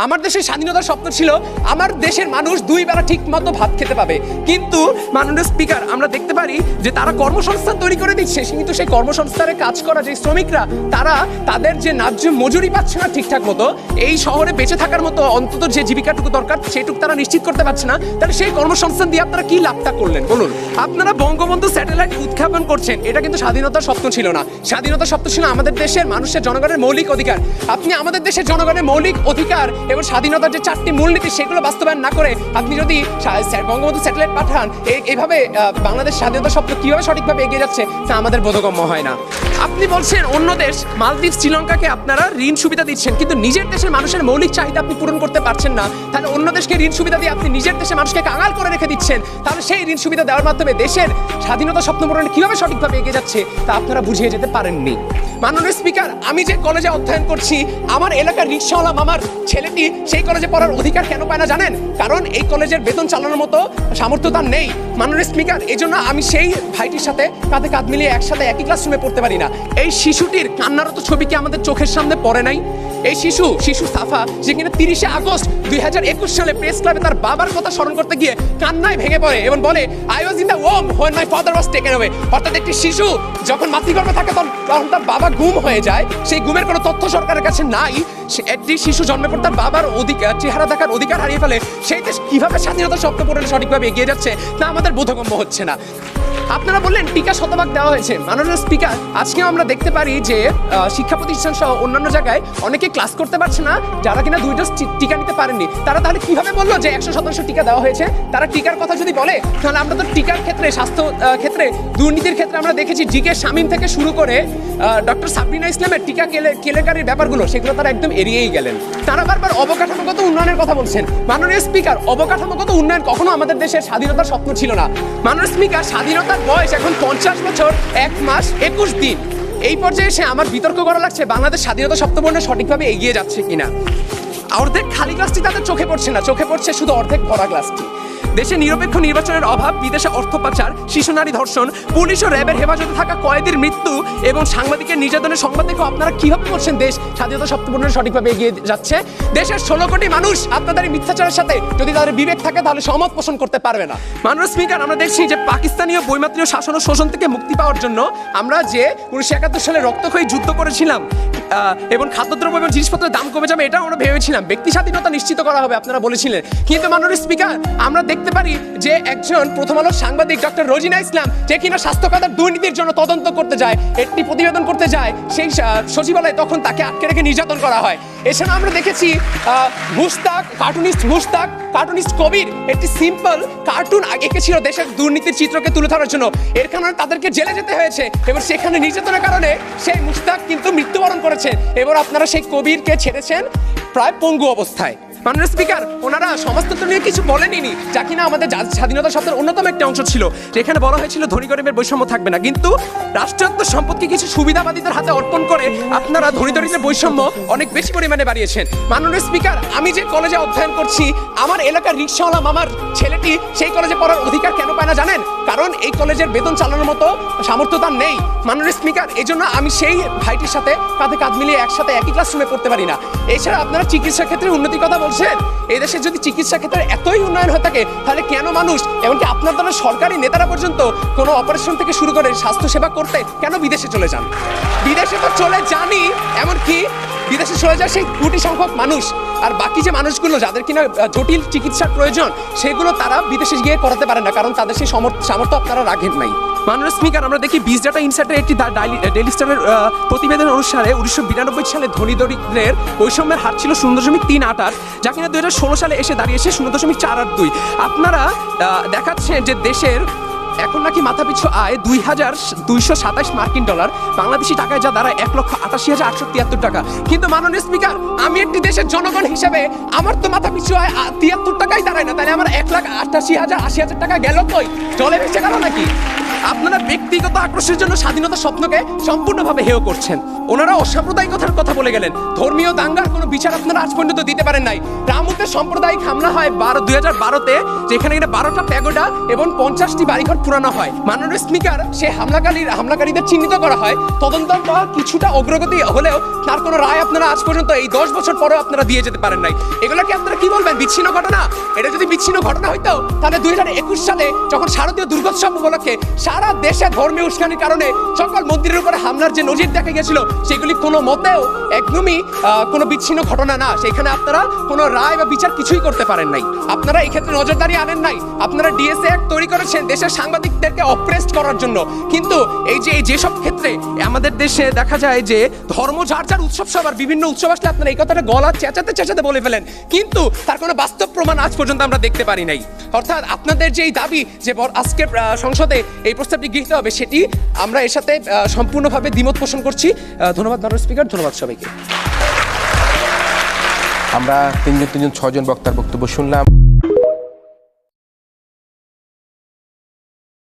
আমার দেশের স্বাধীনতার স্বপ্ন ছিল আমার দেশের মানুষ দুই বেলা ঠিক মতো ভাত খেতে পাবে, কিন্তু মাননীয় স্পিকার আমরা দেখতে পারি যে তারা কর্মসংস্থান তৈরি করে দিচ্ছে, কিন্তু সেই কর্মসংস্থানে কাজ করা যে শ্রমিকরা তারা তাদের যে ন্যায্য মজুরি পাচ্ছে না ঠিকঠাক মতো, এই শহরে বেঁচে থাকার মতো অন্তত যে জীবিকাটুকু দরকার সেটুকু তারা নিশ্চিত করতে পারছে না। তাহলে সেই কর্মসংস্থান দিয়ে আপনারা কি লাভটা করলেন বলুন? আপনারা বঙ্গবন্ধু স্যাটেলাইট উৎক্ষেপণ করছেন, এটা কিন্তু স্বাধীনতার স্বপ্ন ছিল না। স্বাধীনতার স্বপ্ন ছিল আমাদের দেশের মানুষের জনগণের মৌলিক অধিকার। আপনি আমাদের দেশের জনগণের মৌলিক অধিকার এবং স্বাধীনতার যে 4টি মূলনীতি সেগুলো বাস্তবায়ন না করে আপনি যদি বঙ্গবন্ধু স্যাটেলাইট পাঠান, এইভাবে বাংলাদেশ স্বাধীনতার স্বপ্ন কিভাবে সঠিকভাবে এগিয়ে যাচ্ছে তা আমাদের বোধগম্য হয় না। আপনি বলছেন অন্য দেশ মালদ্বীপ শ্রীলঙ্কাকে আপনারা ঋণ সুবিধা দিচ্ছেন, কিন্তু নিজের দেশের মানুষের মৌলিক চাহিদা আপনি পূরণ করতে পারছেন না। তাহলে অন্য দেশকে ঋণ সুবিধা দিয়ে আপনি নিজের দেশের মানুষকে কাঙাল করে রেখে দিচ্ছেন। তাহলে সেই ঋণ সুবিধা দেওয়ার মাধ্যমে দেশের স্বাধীনতা স্বপ্ন পূরণে কিভাবে সঠিকভাবে এগিয়ে যাচ্ছে তা আপনারা বুঝিয়ে যেতে পারেননি। মাননীয় স্পিকার, আমি যে কলেজে অধ্যয়ন করছি, আমার এলাকার রিক্সাওয়ালা মামার ছেলেটি সেই কলেজে পড়ার অধিকার কেন পায় না জানেন? কারণ এই কলেজের বেতন চালানোর মতো সামর্থ্য তার নেই। মাননীয় স্পিকার, এই জন্য আমি সেই ভাইটির সাথে কাঁধে কাঁধ মিলিয়ে একসাথে একই ক্লাসরুমে পড়তে পারি না। এই শিশুটির কান্নারত ছবি কি আমাদের চোখের সামনে পড়ে নাই? এই শিশু সাফা, যে কিনা 30শে আগস্ট 2021 সালে প্রেস ক্লাবে তার বাবার কথা স্মরণ করতে গিয়ে কান্নায় ভেঙে পড়ে এবং বলে, I was in the Om when my father was taken away. অর্থাৎ একটি শিশু যখন মাতৃগর্ভে থাকে তখন তার বাবা গুম হয়ে যায়, সেই গুমের কোনো তথ্য সরকারের কাছে নাই। একটি শিশু জন্মের পর তার বাবার অধিকার চেহারা দেখার অধিকার হারিয়ে ফেলে। সেই দেশ কিভাবে স্বাধীনতার স্বপ্ন পূরণে সঠিকভাবে এগিয়ে যাচ্ছে তা আমাদের বোধগম্য হচ্ছে না। আপনারা বললেন টিকা শতভাগ দেওয়া হয়েছে। মাননীয় স্পিকার, আজকেও আমরা দেখতে পারি যে শিক্ষা প্রতিষ্ঠান সহ অন্যান্য জায়গায় অনেকে ক্লাস করতে পারছে না, যারা কিনা 2 ডোজ টিকা নিতে পারেননি। তারা তাহলে কিভাবে বললো যে 100% টিকা দেওয়া হয়েছে? তারা টিকার কথা যদি বলে, তাহলে আমরা তো টিকার ক্ষেত্রে, স্বাস্থ্য ক্ষেত্রে, দুর্নীতির ক্ষেত্রে আমরা দেখেছি জিকে শামীম থেকে শুরু করে ডক্টর সাবরিনা ইসলামের টিকা কেলেঙ্কারির ব্যাপারগুলো, সেগুলো তারা একদম এড়িয়েই গেলেন। তারা বারবার অবকাঠামোগত উন্নয়নের কথা বলছেন। মাননীয় স্পিকার, অবকাঠামোগত উন্নয়ন কখনো আমাদের দেশের স্বাধীনতার স্বপ্ন ছিল না। মাননীয় স্পিকার, স্বাধীনতার বয়স এখন 50 বছর 1 মাস 21 দিন। এই পর্যায়ে এসে আমার বিতর্ক করা লাগছে বাংলাদেশ স্বাধীনতা স্বপ্ন পূরণে সঠিকভাবে এগিয়ে যাচ্ছে কিনা। অর্ধেক খালি গ্লাসটি তাদের চোখে পড়ছে না, চোখে পড়ছে শুধু অর্ধেক ভরা গ্লাসটি। দেশে নিরপেক্ষ নির্বাচনের অভাব, বিদেশে অর্থ পাচার, শিশু নারী ধর্ষণ, পুলিশ ও র্যাবের হেফাজতে থাকা কয়েদির মৃত্যু এবং সাংবাদিকের নির্যাতনের সংবাদ দেখে আপনারা কিভাবে বলছেন দেশ স্বাধীনতা স্বপ্ন পূরণে সঠিকভাবে এগিয়ে যাচ্ছে? দেশের 16 কোটি মানুষ আপনাদের এই মিথ্যাচারের সাথে যদি তাদের বিবেক থাকে তাহলে সহমত পোষণ করতে পারবে না। মাননীয় স্পিকার, আমরা দেখছি যে পাকিস্তানীয় বৈমাত্রীয় শাসন ও শোষণ থেকে মুক্তি পাওয়ার জন্য আমরা যে 1971 সালে রক্তক্ষয়ী যুদ্ধ করেছিলাম এবং খাদ্যদ্রব্য এবং জিনিসপত্রের দাম কমে যাবে, এটাও আমরা ভেবেছিলাম। ব্যক্তি স্বাধীনতা নিশ্চিত করা হবে আপনারা বলেছিলেন, কিন্তু মাননীয় স্পিকার, আমরা দেখতে পারি যে একজন প্রথম আলোর সাংবাদিক ডক্টর রোজিনা ইসলাম, যে কিনা স্বাস্থ্য খাতের দুর্নীতির জন্য তদন্ত করতে যায়, একটি প্রতিবেদন করতে যায় সেই সচিবালয়ে, তখন তাকে আটকে রেখে নির্যাতন করা হয়। এছাড়া আমরা দেখেছি কার্টুনিস্ট কবির একটি সিম্পল কার্টুন এঁকেছিল দেশের দুর্নীতির চিত্রকে তুলে ধরার জন্য, এর কারণে তাদেরকে জেলে যেতে হয়েছে এবং সেখানে নির্যাতনের কারণে সেই মুস্তাক কিন্তু মৃত্যুবরণ করেছে এবং আপনারা সেই কবিরকে ছেড়েছেন প্রায় পঙ্গু অবস্থায়। মাননীয় স্পিকার, ওনারা সমাজতন্ত্র নিয়ে কিছু বলেনি, যা কিনা আমাদের স্বাধীনতা শব্দের অন্যতম একটা অংশ ছিল, যেখানে বলা হয়েছিল ধনী গরিবের বৈষম্য থাকবে না, কিন্তু রাষ্ট্রায়ত্ত সম্পদকে কিছু সুবিধাবাদীদের হাতে অর্পণ করে আপনারা ধনী দরিদ্রের বৈষম্য অনেক বেশি পরিমাণে বাড়িয়েছেন। মাননীয় স্পিকার, আমি যে কলেজে অধ্যয়ন করছি, আমার এলাকার রিক্সাওয়ালা মামার ছেলেটি সেই কলেজে পড়ার অধিকার কেন পায় না জানেন? কারণ এই কলেজের বেতন চালানোর মতো সামর্থ্য তার নেই। মাননীয় স্পিকার, এই জন্য আমি সেই ভাইটির সাথে কাঁধে কাঁধ মিলিয়ে একসাথে একই ক্লাসরুমে পড়তে পারি না। এছাড়া আপনারা চিকিৎসা ক্ষেত্রে উন্নতির কথা বলছেন। এই দেশে যদি চিকিৎসা ক্ষেত্রে এতই উন্নয়ন হয়ে থাকে, তাহলে কেন মানুষ, এমনকি আপনার দলের সরকারি নেতারা পর্যন্ত কোনো অপারেশন থেকে শুরু করে স্বাস্থ্যসেবা করতে কেন বিদেশে চলে যান? বিদেশে তো চলে যানই, এমনকি বিদেশে চলে যায় সেই কোটি সংখ্যক মানুষ, আর বাকি যে মানুষগুলো যাদের কিনা জটিল চিকিৎসার প্রয়োজন, সেগুলো তারা বিদেশে গিয়ে করাতে পারে না, কারণ তাদের সেই সামর্থ্য আপনারা রাখেন নাই। মাননীয় স্পিকার, আমরা দেখি বিজ ডাটা ইনসাইটের একটি ডেইলি স্টারের প্রতিবেদন অনুসারে 1992 সালে ধনী দরিদ্রের বৈষম্যের হার ছিল 0.388, যা কিনা 2016 সালে এসে দাঁড়িয়েছে 0.482। আপনারা দেখাচ্ছেন যে দেশের এখন নাকি মাথাপিছু আয় 2227 মার্কিন ডলার, বাংলাদেশি টাকায় যা দাঁড়ায় 1,88,873 টাকা। কিন্তু মাননীয় স্পিকার, আমি একটি দেশের জনগণ হিসেবে আমার তো মাথাপিছু আয় 73 টাকাই দাঁড়ায় না, তাহলে আমার 1,88,000 টাকা গেল কই? জলে ভেসে গেল নাকি? আপনারা ব্যক্তিগত আক্রোশের জন্য স্বাধীনতা স্বপ্নকে সম্পূর্ণভাবে হেয় করছেন। ওনারা অসাম্প্রদায়িকতার কথা বলে গেলেন, ধর্মীয় দাঙ্গার কোনো বিচার আপনারা আজ পর্যন্ত দিতে পারেন নাই। মামুতে সাম্প্রদায়িক হামলা হয় 2012-তে, যেখানে 12টা প্যাগোডা এবং 50টি বাড়িঘর পুরানো হয়। মাননীয় স্পিকার সে হামলাকারীদের চিহ্নিত করা হয়। তদন্ত বা কিছুটা অগ্রগতি হলেও তার কোনো রায় আপনারা আজ পর্যন্ত এই 10 বছর পরেও আপনারা দিয়ে যেতে পারেন নাই। এগুলোকে আপনারা কি বলবেন? বিচ্ছিন্ন ঘটনা? এটা যদি বিচ্ছিন্ন ঘটনা হইতো তাহলে 2021 সালে যখন শারদীয় দুর্গোৎসব উপলক্ষে সারা দেশে ধর্মীয় উস্কানির কারণে সকল মন্দিরের উপরে হামলার যে নজির দেখা গেছিল, সেগুলি কোনো মতেও একদমই কোনো বিচ্ছিন্ন ঘটনা না। সেখানে আপনারা কোনো রায় বা বিচার কিছুই করতে পারেন নাই। আপনারা এই ক্ষেত্রে নজরদারি আনেন নাই। আপনারা ডিএসএ অ্যাক্ট তৈরি করেছেন দেশের সাংবাদিকদেরকে অপ্রেসড করার জন্য। কিন্তু যেসব ক্ষেত্রে আমাদের দেশে দেখা যায় যে ধর্ম যার যার উৎসব, সবার বিভিন্ন উৎসব আসলে আপনারা এই কথাটা গলা চেঁচাতে বলে ফেলেন, কিন্তু তার কোনো বাস্তব প্রমাণ আজ পর্যন্ত আমরা দেখতে পারি নাই। অর্থাৎ আপনাদের যেই দাবি যে আজকে সংসদে এই প্রস্তাবটি গৃহীত হবে, সেটি আমরা এর সাথে সম্পূর্ণভাবে দ্বিমত পোষণ করছি। ধন্যবাদ মাননীয় স্পিকার, ধন্যবাদ সবাইকে। আমরা তিনজন 6জন বক্তার বক্তব্য শুনলাম।